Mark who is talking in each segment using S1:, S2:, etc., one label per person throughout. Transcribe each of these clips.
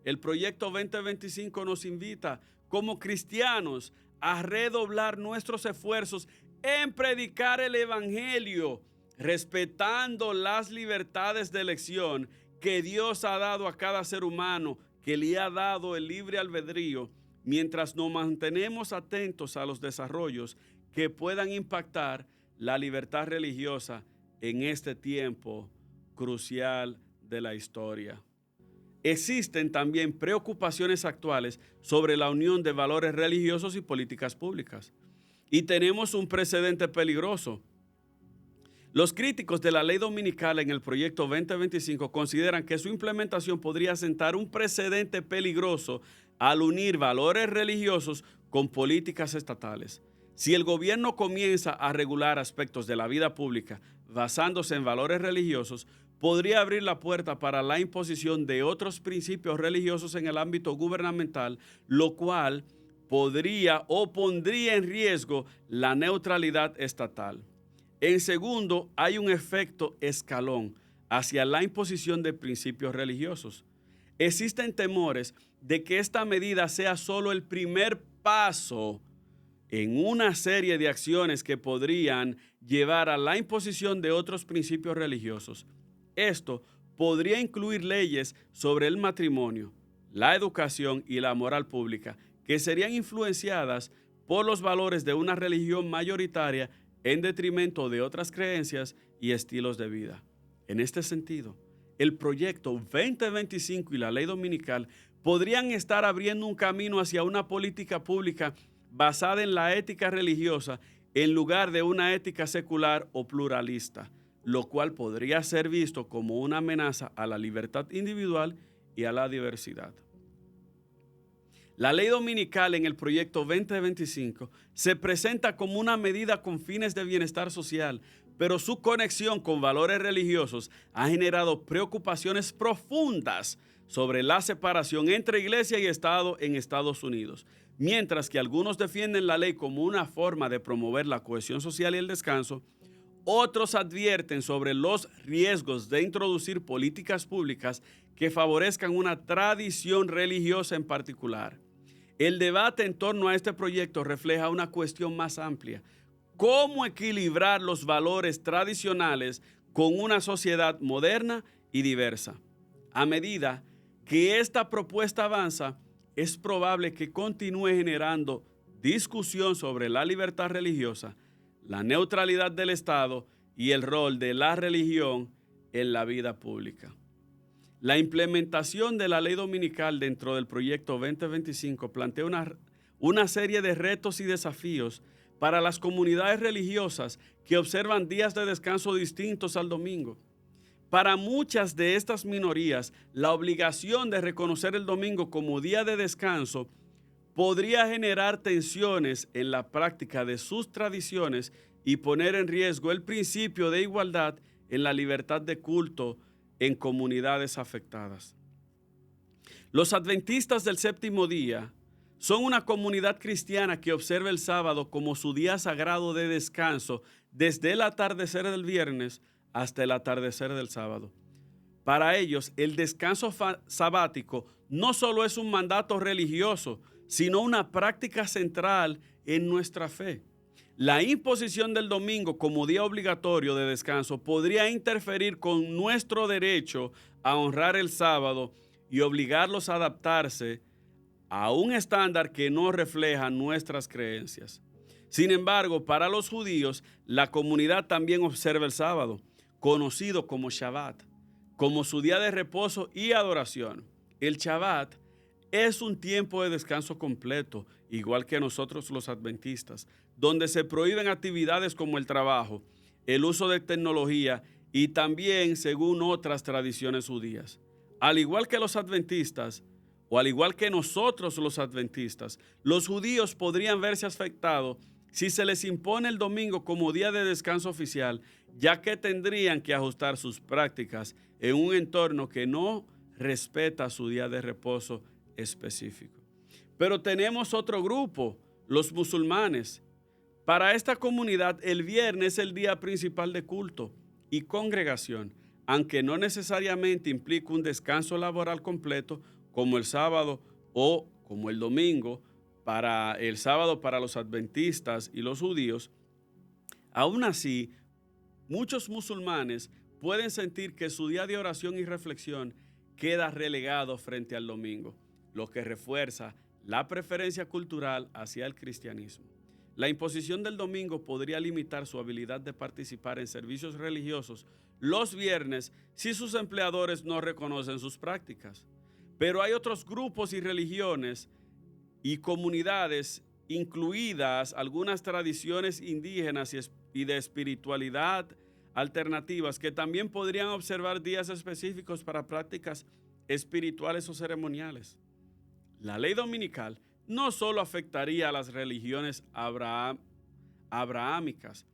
S1: el proyecto 2025 nos invita como cristianos a redoblar nuestros esfuerzos en predicar el evangelio, respetando las libertades de elección que Dios ha dado a cada ser humano, que le ha dado el libre albedrío, mientras nos mantenemos atentos a los desarrollos que puedan impactar la libertad religiosa en este tiempo crucial de la historia. Existen también preocupaciones actuales sobre la unión de valores religiosos y políticas públicas. Y tenemos un precedente peligroso. Los críticos de la ley dominical en el proyecto 2025 consideran que su implementación podría sentar un precedente peligroso al unir valores religiosos con políticas estatales. Si el gobierno comienza a regular aspectos de la vida pública basándose en valores religiosos, podría abrir la puerta para la imposición de otros principios religiosos en el ámbito gubernamental, lo cual podría o pondría en riesgo la neutralidad estatal. En segundo, hay un efecto escalón hacia la imposición de principios religiosos. Existen temores de que esta medida sea solo el primer paso en una serie de acciones que podrían llevar a la imposición de otros principios religiosos. Esto podría incluir leyes sobre el matrimonio, la educación y la moral pública, que serían influenciadas por los valores de una religión mayoritaria en detrimento de otras creencias y estilos de vida. En este sentido, el proyecto 2025 y la ley dominical podrían estar abriendo un camino hacia una política pública basada en la ética religiosa en lugar de una ética secular o pluralista, lo cual podría ser visto como una amenaza a la libertad individual y a la diversidad. La ley dominical en el proyecto 2025 se presenta como una medida con fines de bienestar social, pero su conexión con valores religiosos ha generado preocupaciones profundas sobre la separación entre iglesia y Estado en Estados Unidos. Mientras que algunos defienden la ley como una forma de promover la cohesión social y el descanso, otros advierten sobre los riesgos de introducir políticas públicas que favorezcan una tradición religiosa en particular. El debate en torno a este proyecto refleja una cuestión más amplia: ¿cómo equilibrar los valores tradicionales con una sociedad moderna y diversa? A medida que esta propuesta avanza, es probable que continúe generando discusión sobre la libertad religiosa, la neutralidad del Estado y el rol de la religión en la vida pública. La implementación de la ley dominical dentro del proyecto 2025 plantea una serie de retos y desafíos para las comunidades religiosas que observan días de descanso distintos al domingo. Para muchas de estas minorías, la obligación de reconocer el domingo como día de descanso podría generar tensiones en la práctica de sus tradiciones y poner en riesgo el principio de igualdad en la libertad de culto en comunidades afectadas. Los adventistas del séptimo día son una comunidad cristiana que observa el sábado como su día sagrado de descanso desde el atardecer del viernes hasta el atardecer del sábado. Para ellos, el descanso sabático no solo es un mandato religioso, sino una práctica central en nuestra fe. La imposición del domingo como día obligatorio de descanso podría interferir con nuestro derecho a honrar el sábado y obligarlos a adaptarse a un estándar que no refleja nuestras creencias. Sin embargo, para los judíos, la comunidad también observa el sábado, conocido como Shabbat, como su día de reposo y adoración. El Shabbat es un tiempo de descanso completo, igual que nosotros los adventistas, donde se prohíben actividades como el trabajo, el uso de tecnología y también según otras tradiciones judías. Al igual que los adventistas, o al igual que nosotros los adventistas, los judíos podrían verse afectados si se les impone el domingo como día de descanso oficial, ya que tendrían que ajustar sus prácticas en un entorno que no respeta su día de reposo específico. Pero tenemos otro grupo, los musulmanes. Para esta comunidad, el viernes es el día principal de culto y congregación, aunque no necesariamente implica un descanso laboral completo como el sábado o como el domingo, para el sábado para los adventistas y los judíos. Aún así, muchos musulmanes pueden sentir que su día de oración y reflexión queda relegado frente al domingo, lo que refuerza la preferencia cultural hacia el cristianismo. La imposición del domingo podría limitar su habilidad de participar en servicios religiosos los viernes si sus empleadores no reconocen sus prácticas. Pero hay otros grupos y religiones y comunidades, incluidas algunas tradiciones indígenas y de espiritualidad alternativas, que también podrían observar días específicos para prácticas espirituales o ceremoniales. La ley dominical no solo afectaría a las religiones abrahámicas,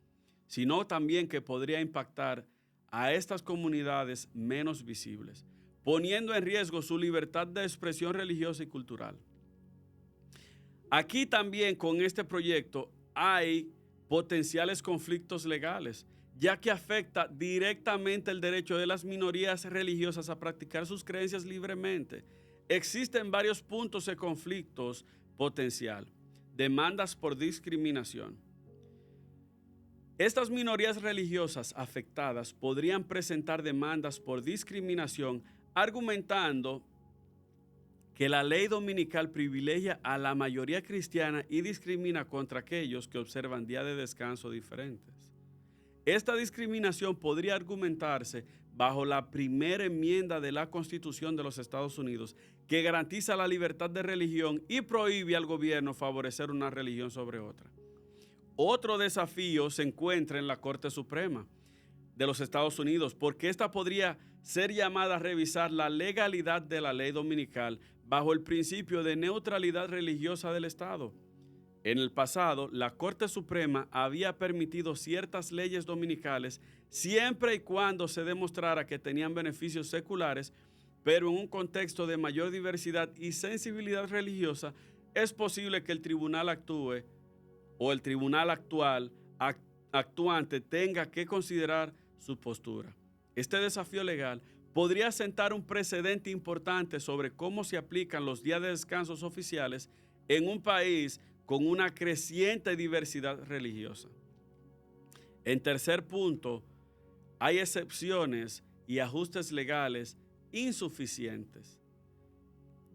S1: sino también que podría impactar a estas comunidades menos visibles, poniendo en riesgo su libertad de expresión religiosa y cultural. Aquí también con este proyecto hay potenciales conflictos legales, ya que afecta directamente el derecho de las minorías religiosas a practicar sus creencias libremente. Existen varios puntos de conflictos potencial, demandas por discriminación. Estas minorías religiosas afectadas podrían presentar demandas por discriminación argumentando que la ley dominical privilegia a la mayoría cristiana y discrimina contra aquellos que observan días de descanso diferentes. Esta discriminación podría argumentarse bajo la primera enmienda de la Constitución de los Estados Unidos, que garantiza la libertad de religión y prohíbe al gobierno favorecer una religión sobre otra. Otro desafío se encuentra en la Corte Suprema de los Estados Unidos, porque esta podría ser llamada a revisar la legalidad de la ley dominical bajo el principio de neutralidad religiosa del Estado. En el pasado, la Corte Suprema había permitido ciertas leyes dominicales siempre y cuando se demostrara que tenían beneficios seculares, pero en un contexto de mayor diversidad y sensibilidad religiosa, es posible que el tribunal actúe o el tribunal actuante tenga que considerar su postura. Este desafío legal podría sentar un precedente importante sobre cómo se aplican los días de descansos oficiales en un país con una creciente diversidad religiosa. En tercer punto, hay excepciones y ajustes legales insuficientes.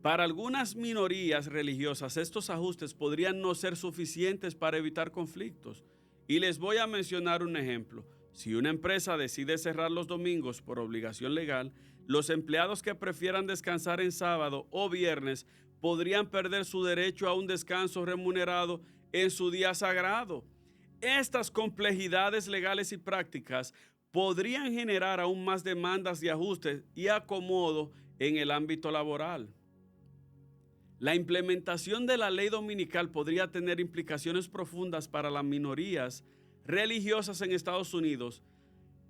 S1: Para algunas minorías religiosas, estos ajustes podrían no ser suficientes para evitar conflictos. Y les voy a mencionar un ejemplo. Si una empresa decide cerrar los domingos por obligación legal, los empleados que prefieran descansar en sábado o viernes podrían perder su derecho a un descanso remunerado en su día sagrado. Estas complejidades legales y prácticas podrían generar aún más demandas de ajustes y acomodo en el ámbito laboral. La implementación de la ley dominical podría tener implicaciones profundas para las minorías religiosas en Estados Unidos.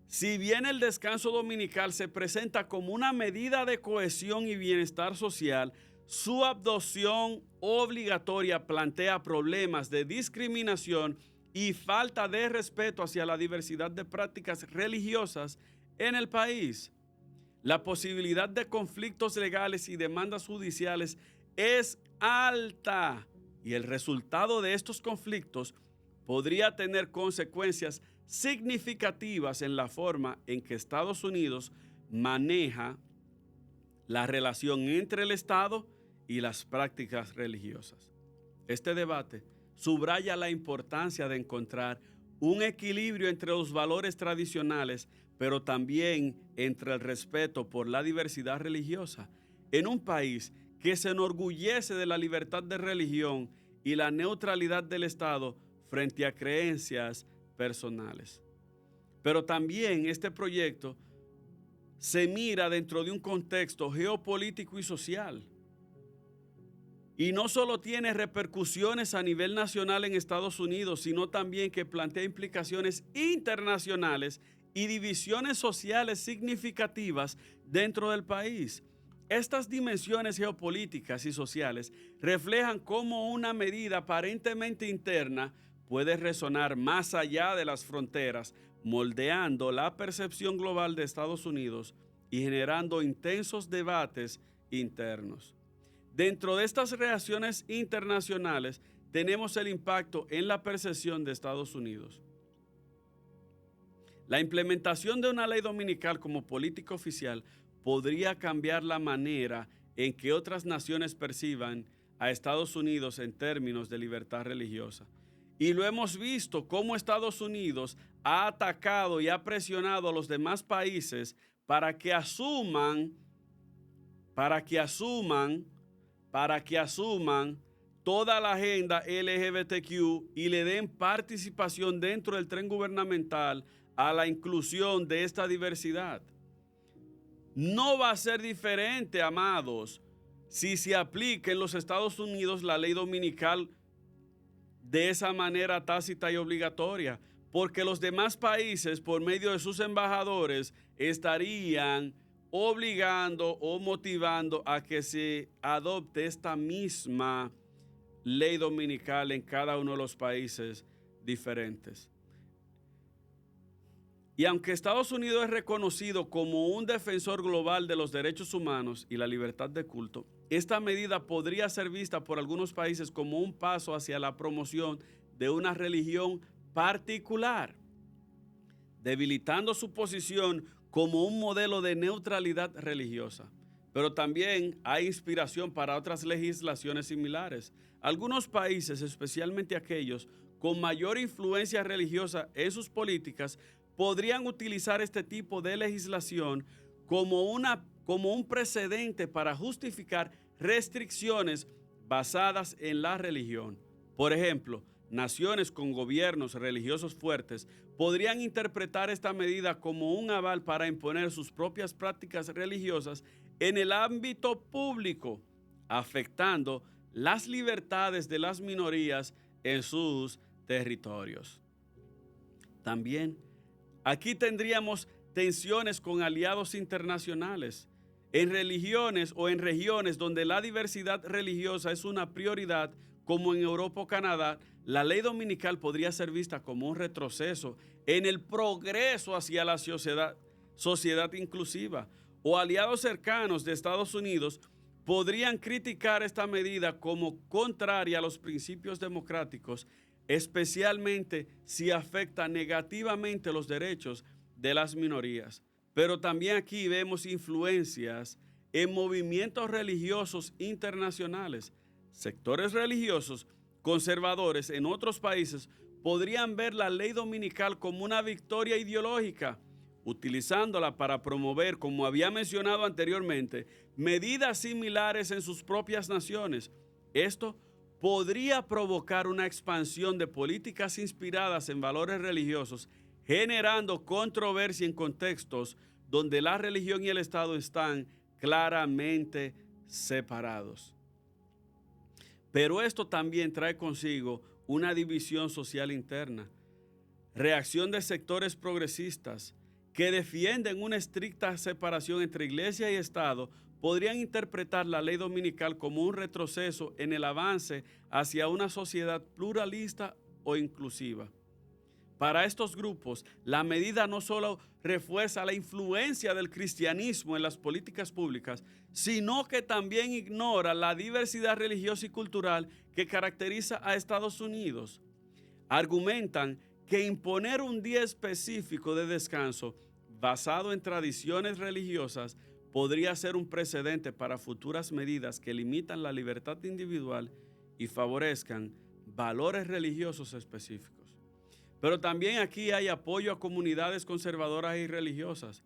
S1: Si bien el descanso dominical se presenta como una medida de cohesión y bienestar social, su adopción obligatoria plantea problemas de discriminación y falta de respeto hacia la diversidad de prácticas religiosas en el país. La posibilidad de conflictos legales y demandas judiciales es alta y el resultado de estos conflictos podría tener consecuencias significativas en la forma en que Estados Unidos maneja la relación entre el Estado y las prácticas religiosas. Este debate subraya la importancia de encontrar un equilibrio entre los valores tradicionales, pero también entre el respeto por la diversidad religiosa en un país que se enorgullece de la libertad de religión y la neutralidad del Estado frente a creencias personales. Pero también este proyecto se mira dentro de un contexto geopolítico y social. Y no solo tiene repercusiones a nivel nacional en Estados Unidos, sino también que plantea implicaciones internacionales y divisiones sociales significativas dentro del país. Estas dimensiones geopolíticas y sociales reflejan cómo una medida aparentemente interna puede resonar más allá de las fronteras, moldeando la percepción global de Estados Unidos y generando intensos debates internos. Dentro de estas reacciones internacionales tenemos el impacto en la percepción de Estados Unidos. La implementación de una ley dominical como política oficial podría cambiar la manera en que otras naciones perciban a Estados Unidos en términos de libertad religiosa. Y lo hemos visto cómo Estados Unidos ha atacado y ha presionado a los demás países para que asuman toda la agenda LGBTQ y le den participación dentro del tren gubernamental a la inclusión de esta diversidad. No va a ser diferente, amados, si se aplica en los Estados Unidos la ley dominical de esa manera tácita y obligatoria, porque los demás países, por medio de sus embajadores, estarían obligando o motivando a que se adopte esta misma ley dominical en cada uno de los países diferentes. Y aunque Estados Unidos es reconocido como un defensor global de los derechos humanos y la libertad de culto, esta medida podría ser vista por algunos países como un paso hacia la promoción de una religión particular, debilitando su posición como un modelo de neutralidad religiosa. Pero también hay inspiración para otras legislaciones similares. Algunos países, especialmente aquellos con mayor influencia religiosa en sus políticas, podrían utilizar este tipo de legislación como un precedente para justificar restricciones basadas en la religión. Por ejemplo, naciones con gobiernos religiosos fuertes podrían interpretar esta medida como un aval para imponer sus propias prácticas religiosas en el ámbito público, afectando las libertades de las minorías en sus territorios. También aquí tendríamos tensiones con aliados internacionales. En religiones o en regiones donde la diversidad religiosa es una prioridad, como en Europa o Canadá, la ley dominical podría ser vista como un retroceso en el progreso hacia la sociedad inclusiva. O aliados cercanos de Estados Unidos podrían criticar esta medida como contraria a los principios democráticos, especialmente si afecta negativamente los derechos de las minorías. Pero también aquí vemos influencias en movimientos religiosos internacionales. Sectores religiosos conservadores en otros países podrían ver la ley dominical como una victoria ideológica, utilizándola para promover, como había mencionado anteriormente, medidas similares en sus propias naciones. Esto podría provocar una expansión de políticas inspiradas en valores religiosos, generando controversia en contextos donde la religión y el Estado están claramente separados. Pero esto también trae consigo una división social interna, reacción de sectores progresistas que defienden una estricta separación entre iglesia y Estado. Podrían interpretar la ley dominical como un retroceso en el avance hacia una sociedad pluralista o inclusiva. Para estos grupos, la medida no solo refuerza la influencia del cristianismo en las políticas públicas, sino que también ignora la diversidad religiosa y cultural que caracteriza a Estados Unidos. Argumentan que imponer un día específico de descanso basado en tradiciones religiosas podría ser un precedente para futuras medidas que limitan la libertad individual y favorezcan valores religiosos específicos. Pero también aquí hay apoyo a comunidades conservadoras y religiosas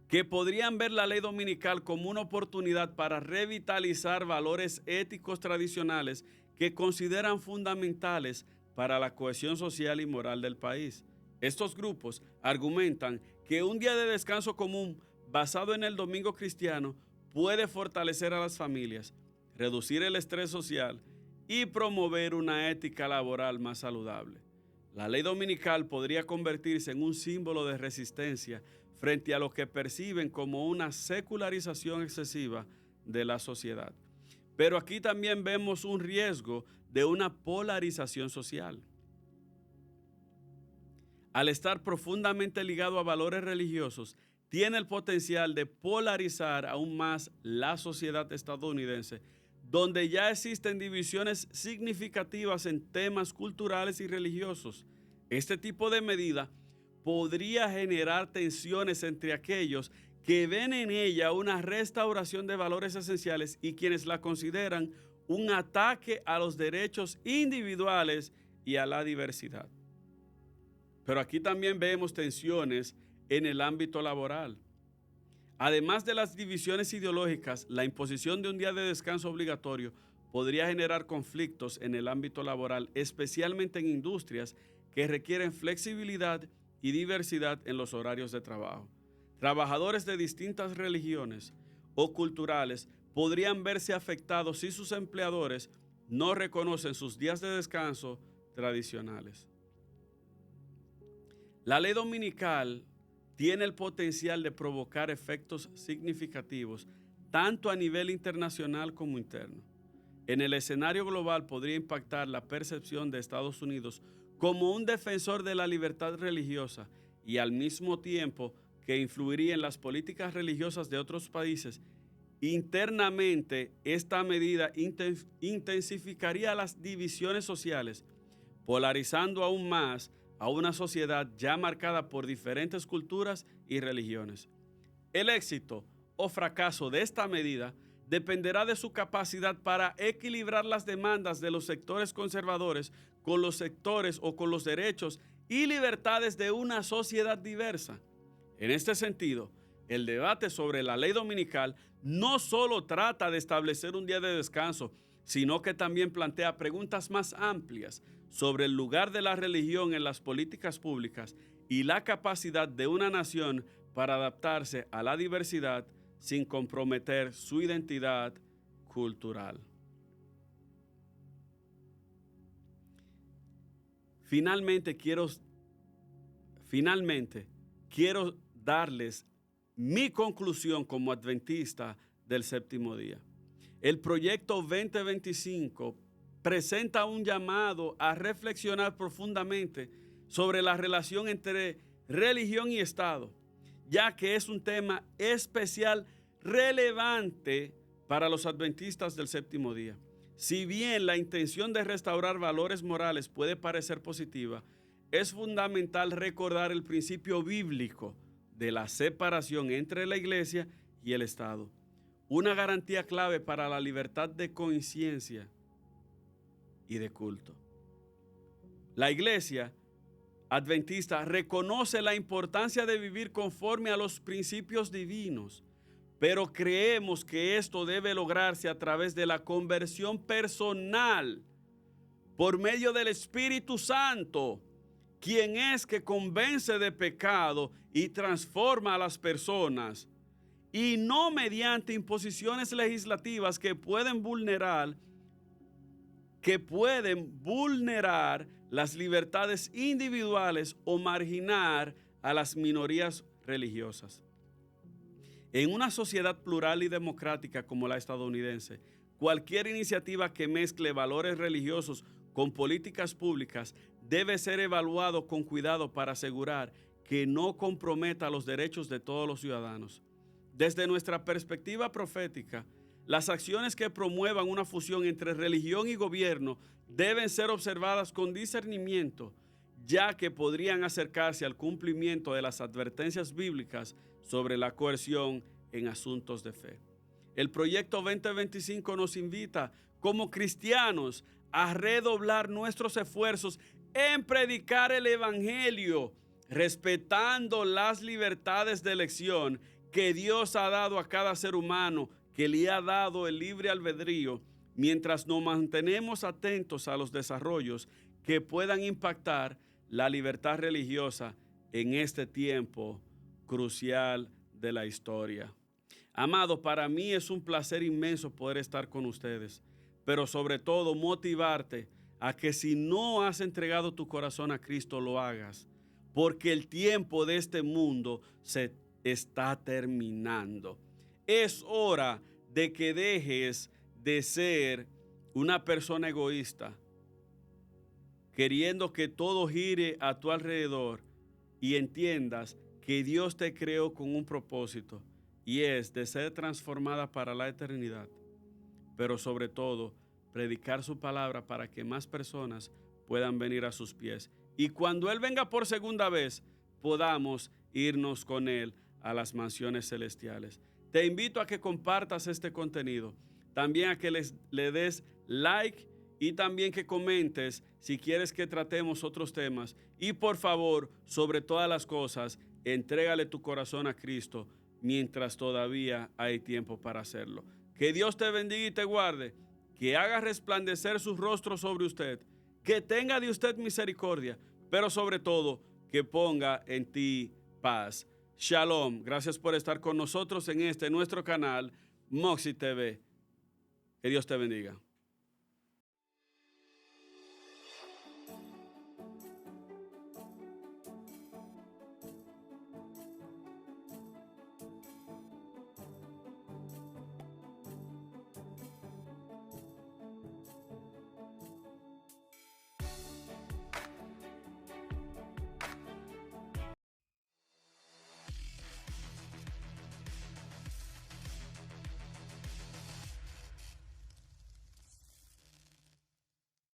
S1: que podrían ver la ley dominical como una oportunidad para revitalizar valores éticos tradicionales que consideran fundamentales para la cohesión social y moral del país. Estos grupos argumentan que un día de descanso común basado en el domingo cristiano puede fortalecer a las familias, reducir el estrés social y promover una ética laboral más saludable. La ley dominical podría convertirse en un símbolo de resistencia frente a lo que perciben como una secularización excesiva de la sociedad. Pero aquí también vemos un riesgo de una polarización social. Al estar profundamente ligado a valores religiosos, tiene el potencial de polarizar aún más la sociedad estadounidense, donde ya existen divisiones significativas en temas culturales y religiosos. Este tipo de medida podría generar tensiones entre aquellos que ven en ella una restauración de valores esenciales y quienes la consideran un ataque a los derechos individuales y a la diversidad. Pero aquí también vemos tensiones en el ámbito laboral. Además de las divisiones ideológicas, la imposición de un día de descanso obligatorio podría generar conflictos en el ámbito laboral, especialmente en industrias que requieren flexibilidad y diversidad en los horarios de trabajo. Trabajadores de distintas religiones o culturales podrían verse afectados si sus empleadores no reconocen sus días de descanso tradicionales. La ley dominical tiene el potencial de provocar efectos significativos tanto a nivel internacional como interno. En el escenario global podría impactar la percepción de Estados Unidos como un defensor de la libertad religiosa y al mismo tiempo que influiría en las políticas religiosas de otros países. Internamente, esta medida intensificaría las divisiones sociales, polarizando aún más a una sociedad ya marcada por diferentes culturas y religiones. El éxito o fracaso de esta medida dependerá de su capacidad para equilibrar las demandas de los sectores conservadores con los sectores o con los derechos y libertades de una sociedad diversa. En este sentido, el debate sobre la ley dominical no solo trata de establecer un día de descanso, sino que también plantea preguntas más amplias sobre el lugar de la religión en las políticas públicas y la capacidad de una nación para adaptarse a la diversidad sin comprometer su identidad cultural. Finalmente, quiero darles mi conclusión como adventista del séptimo día. El proyecto 2025 presenta un llamado a reflexionar profundamente sobre la relación entre religión y Estado, ya que es un tema especial relevante para los adventistas del séptimo día. Si bien la intención de restaurar valores morales puede parecer positiva, es fundamental recordar el principio bíblico de la separación entre la Iglesia y el Estado, una garantía clave para la libertad de conciencia y de culto. La Iglesia adventista reconoce la importancia de vivir conforme a los principios divinos, pero creemos que esto debe lograrse a través de la conversión personal por medio del Espíritu Santo, quien es que convence de pecado y transforma a las personas, y no mediante imposiciones legislativas que pueden vulnerar las libertades individuales o marginar a las minorías religiosas. En una sociedad plural y democrática como la estadounidense, cualquier iniciativa que mezcle valores religiosos con políticas públicas debe ser evaluado con cuidado para asegurar que no comprometa los derechos de todos los ciudadanos. Desde nuestra perspectiva profética, las acciones que promuevan una fusión entre religión y gobierno deben ser observadas con discernimiento, ya que podrían acercarse al cumplimiento de las advertencias bíblicas sobre la coerción en asuntos de fe. El proyecto 2025 nos invita como cristianos a redoblar nuestros esfuerzos en predicar el evangelio, respetando las libertades de elección que Dios ha dado a cada ser humano, que le ha dado el libre albedrío, mientras nos mantenemos atentos a los desarrollos que puedan impactar la libertad religiosa en este tiempo crucial de la historia. Amado, para mí es un placer inmenso poder estar con ustedes, pero sobre todo motivarte a que si no has entregado tu corazón a Cristo, lo hagas, porque el tiempo de este mundo se está terminando. Es hora de que dejes de ser una persona egoísta, queriendo que todo gire a tu alrededor, y entiendas que Dios te creó con un propósito y es de ser transformada para la eternidad, pero sobre todo predicar su palabra para que más personas puedan venir a sus pies. Y cuando Él venga por segunda vez, podamos irnos con Él a las mansiones celestiales. Te invito a que compartas este contenido, también a que le des like y también que comentes si quieres que tratemos otros temas. Y por favor, sobre todas las cosas, entrégale tu corazón a Cristo mientras todavía hay tiempo para hacerlo. Que Dios te bendiga y te guarde, que haga resplandecer su rostro sobre usted, que tenga de usted misericordia, pero sobre todo que ponga en ti paz. Shalom. Gracias por estar con nosotros en nuestro canal Moxie TV. Que Dios te bendiga.